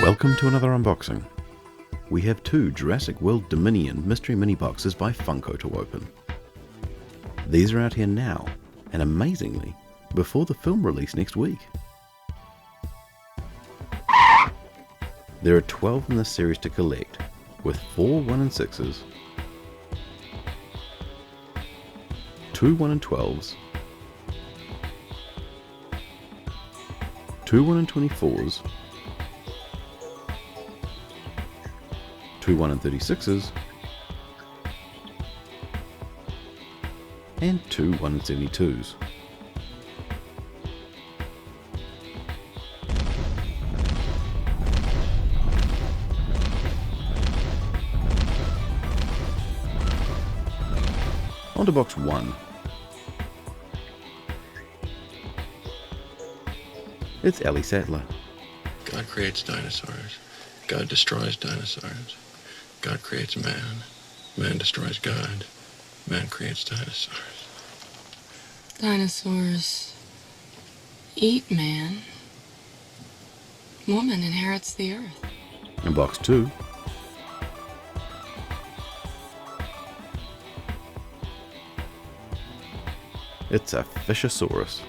Welcome to another unboxing. We have two Jurassic World Dominion mystery mini boxes by Funko to open. These are out here now, and amazingly, before the film release next week. There are 12 in this series to collect, with 4 1 and 6s, 2 1 and 12s, 2 1 and 24s, 2 1 and 36s, and 2 1 and 72s. On to box 1. It's Ellie Sattler. God creates dinosaurs. God destroys dinosaurs. God creates man. Man destroys God. Man creates dinosaurs. Dinosaurs eat man. Woman inherits the earth. In box 2, it's a Fishosaurus.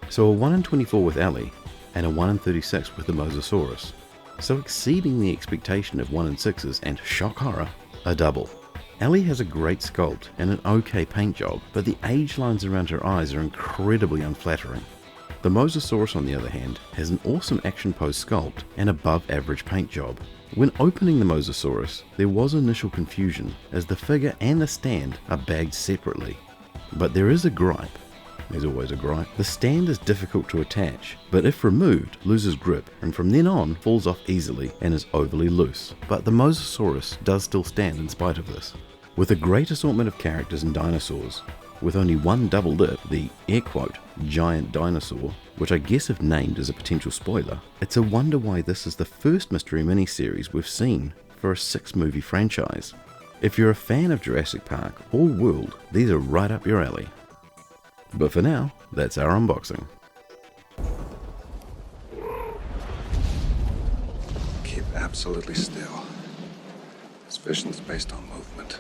So a 1 in 24 with Ellie, and a 1 in 36 with the Mosasaurus. So exceeding the expectation of 1 in 6s and, shock horror, a double. Ellie has a great sculpt and an okay paint job, but the age lines around her eyes are incredibly unflattering. The Mosasaurus, on the other hand, has an awesome action pose sculpt and above average paint job. When opening the Mosasaurus, there was initial confusion as the figure and the stand are bagged separately. But there is a gripe. There's always a gripe. The stand is difficult to attach, but if removed, loses grip and from then on falls off easily and is overly loose. But the Mosasaurus does still stand in spite of this. With a great assortment of characters and dinosaurs, with only one double lip, the air quote giant dinosaur, which I guess if named is a potential spoiler, it's a wonder why this is the first mystery miniseries we've seen for a 6-movie franchise. If you're a fan of Jurassic Park or World, these are right up your alley. But for now, that's our unboxing. Keep absolutely still. This vision is based on movement.